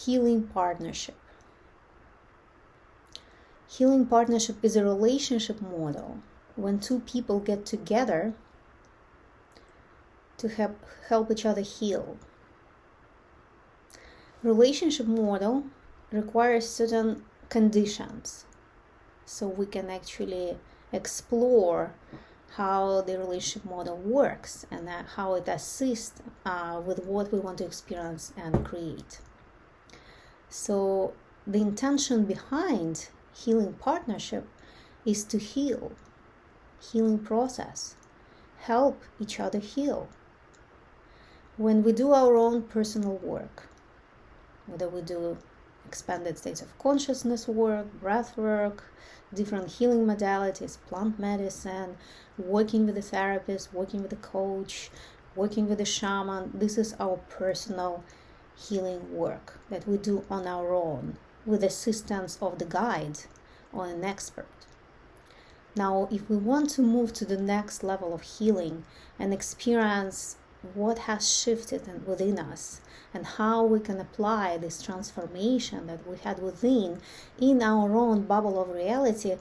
Healing partnership. Healing partnership is a relationship model when two people get together to help each other heal. Relationship model requires certain conditions so we can actually explore how the relationship model works and how it assists with what we want to experience and create. So the intention behind healing partnership is to heal, healing process, help each other heal. When we do our own personal work, whether we do expanded states of consciousness work, breath work, different healing modalities, plant medicine, working with a therapist, working with a coach, working with a shaman, this is our personal healing work that we do on our own with assistance of the guide or an expert. Now, if we want to move to the next level of healing and experience what has shifted within us and how we can apply this transformation that we had within in our own bubble of reality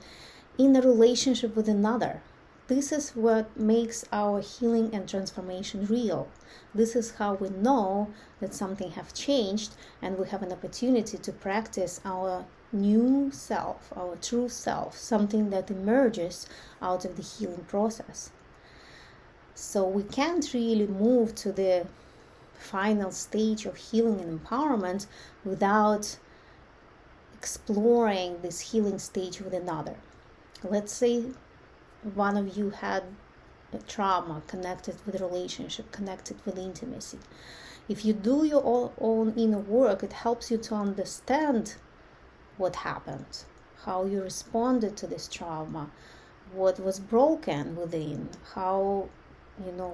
in a relationship with another. This is what makes our healing and transformation real. This is how we know that something has changed and we have an opportunity to practice our new self, our true self, something that emerges out of the healing process. So we can't really move to the final stage of healing and empowerment without exploring this healing stage with another. Let's say one of you had a trauma connected with relationship, connected with intimacy. If you do your own inner work, it helps you to understand what happened, how you responded to this trauma, what was broken within, how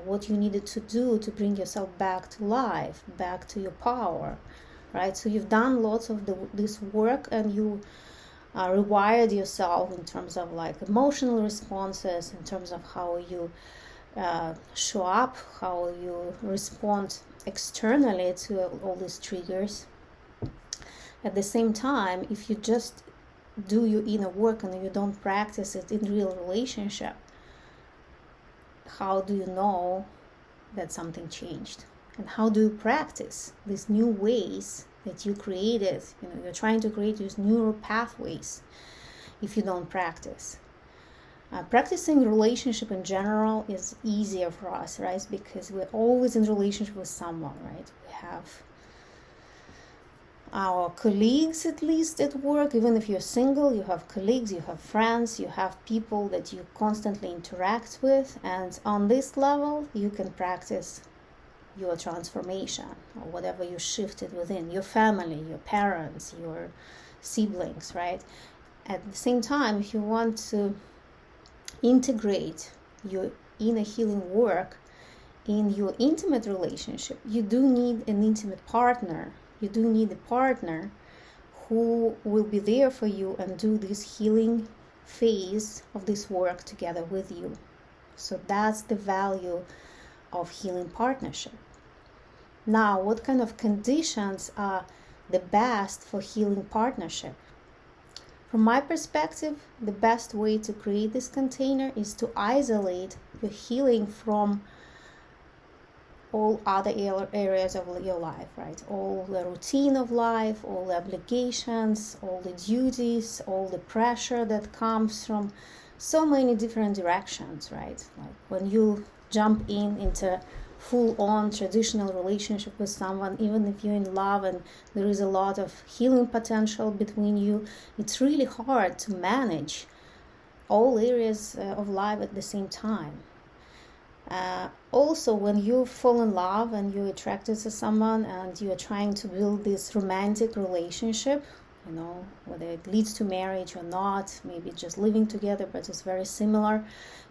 what you needed to do to bring yourself back to life, back to your power, right? So you've done lots of this work and you rewired yourself in terms of like emotional responses, in terms of how you show up, how you respond externally to all these triggers. At the same time, if you just do your inner work and you don't practice it in real relationship, how do you know that something changed? And how do you practice these new ways that you created? You're trying to create these neural pathways if you don't practice. Practicing relationship in general is easier for us, right? Because we're always in relationship with someone, right? We have our colleagues, at least at work. Even if you're single, you have colleagues, you have friends, you have people that you constantly interact with, and on this level you can practice your transformation or whatever you shifted within your family, your parents, your siblings, right? At the same time, if you want to integrate your inner healing work in your intimate relationship, you do need an intimate partner. You do need a partner who will be there for you and do this healing phase of this work together with you. So that's the value of healing partnership. Now, what kind of conditions are the best for healing partnership? From my perspective, the best way to create this container is to isolate your healing from all other areas of your life, right? All the routine of life, all the obligations, all the duties, all the pressure that comes from so many different directions, right? Like when you jump into full-on traditional relationship with someone, even if you're in love and there is a lot of healing potential between you, it's really hard to manage all areas of life at the same time. Also, when you fall in love and you're attracted to someone and you're trying to build this romantic relationship, whether it leads to marriage or not, maybe just living together, but it's very similar,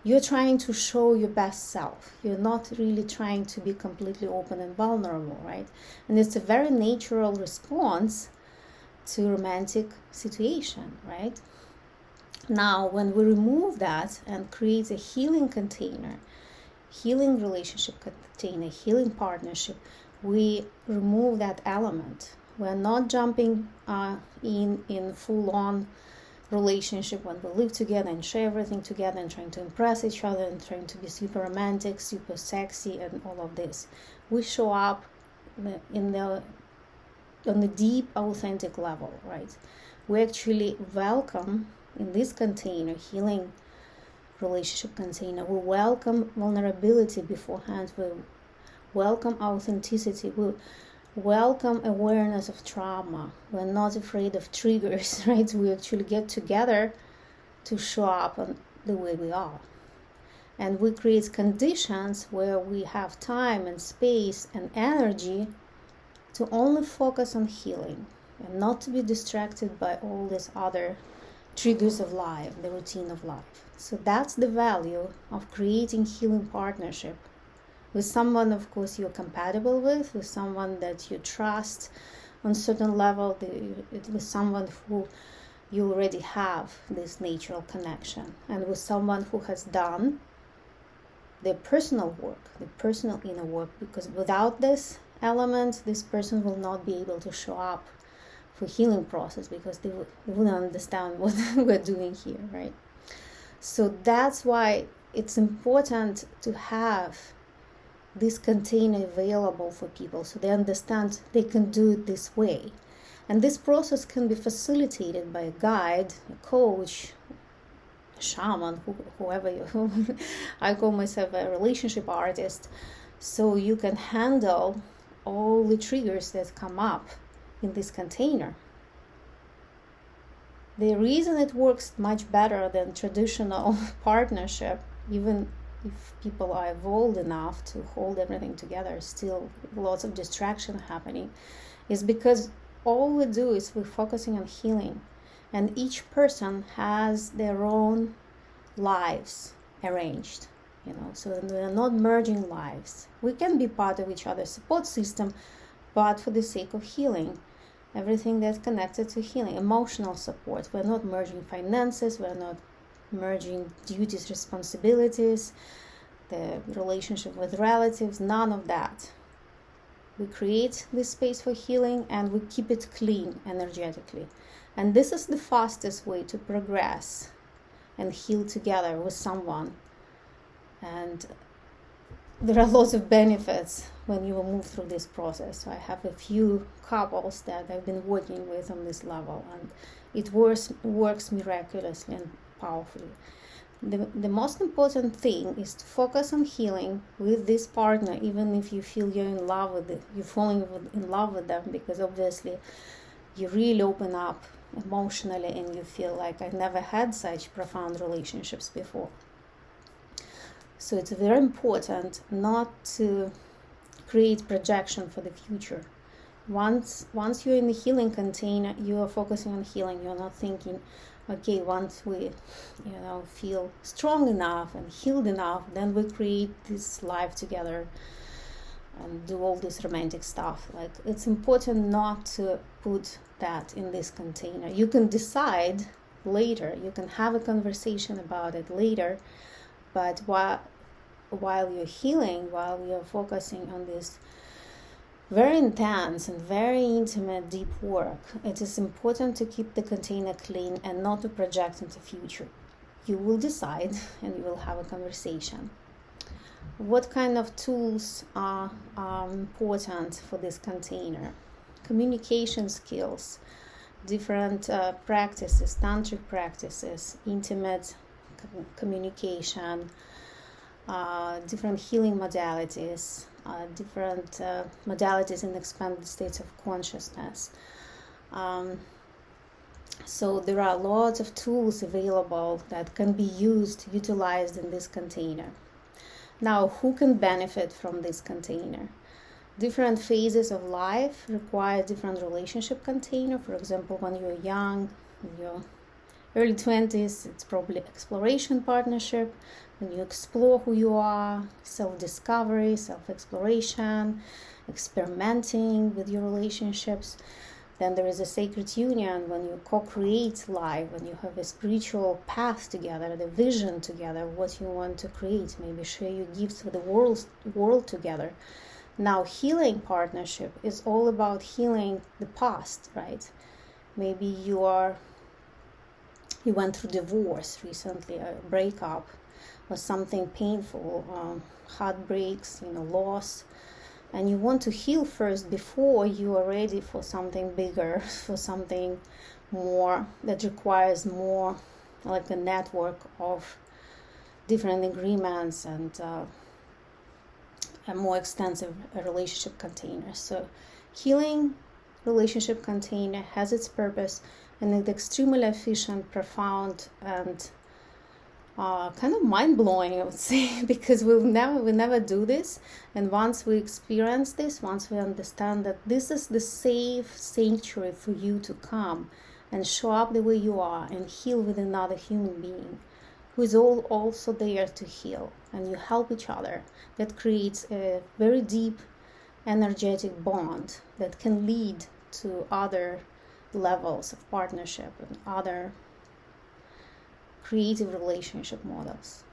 you're trying to show your best self. You're not really trying to be completely open and vulnerable, right? And it's a very natural response to romantic situation, right? Now, when we remove that and create a healing container, healing relationship container, healing partnership, we remove that element. We're not jumping in full-on relationship when we live together and share everything together and trying to impress each other and trying to be super romantic, super sexy, and all of this. We show up on the deep, authentic level, right? We actually welcome in this container, healing relationship container, we welcome vulnerability beforehand. We welcome authenticity. We welcome awareness of trauma. We're not afraid of triggers, right? We actually get together to show up on the way we are. And we create conditions where we have time and space and energy to only focus on healing and not to be distracted by all these other triggers of life, the routine of life. So that's the value of creating healing partnership with someone, of course, you're compatible with someone that you trust on certain level, with someone who you already have this natural connection, and with someone who has done their personal work, the personal inner work, because without this element, this person will not be able to show up for healing process, because they wouldn't understand what we're doing here, right? So that's why it's important to have this container available for people so they understand they can do it this way. And this process can be facilitated by a guide, a coach, a shaman, whoever you I call myself a relationship artist, so you can handle all the triggers that come up in this container. The reason it works much better than traditional partnership, even if people are evolved enough to hold everything together, still lots of distraction happening, is because all we do is we're focusing on healing, and each person has their own lives arranged, so we're not merging lives. We can be part of each other's support system, but for the sake of healing, everything that's connected to healing, emotional support. We're not merging finances, we're not merging duties, responsibilities, the relationship with relatives, none of that. We create this space for healing and we keep it clean energetically. And this is the fastest way to progress and heal together with someone. And there are lots of benefits when you move through this process. So I have a few couples that I've been working with on this level, and it works miraculously and powerfully. The most important thing is to focus on healing with this partner, even if you feel you're in love with it, you're falling in love with them, because obviously you really open up emotionally and you feel like I never had such profound relationships before. So it's very important not to create projection for the future. Once you're in the healing container, you are focusing on healing. You're not thinking, okay, once we feel strong enough and healed enough, then we create this life together and do all this romantic stuff. Like, it's important not to put that in this container. You can decide later, you can have a conversation about it later, but while you're healing, while you're focusing on this very intense and very intimate, deep work, it is important to keep the container clean and not to project into future. You will decide and you will have a conversation. What kind of tools are important for this container? Communication skills, different practices, tantric practices, intimate communication, different healing modalities, different modalities in expanded states of consciousness. So there are lots of tools available that can be utilized in this container. Now, who can benefit from this container? Different phases of life require different relationship container. For example, when you're young, in your early 20s, it's probably exploration partnership. When you explore who you are, self-discovery, self-exploration, experimenting with your relationships. Then there is a sacred union when you co-create life, when you have a spiritual path together, the vision together, what you want to create, maybe share your gifts with the world together. Now, healing partnership is all about healing the past, right? Maybe you went through divorce recently, a breakup, or something painful, heartbreaks, loss, and you want to heal first before you are ready for something bigger, for something more that requires more, like a network of different agreements and a more extensive relationship container. So healing relationship container has its purpose, and it's extremely efficient, profound, and kind of mind-blowing, I would say, because we never do this. And once we experience this, once we understand that this is the safe sanctuary for you to come and show up the way you are and heal with another human being who is also there to heal, and you help each other, that creates a very deep energetic bond that can lead to other levels of partnership and other creative relationship models.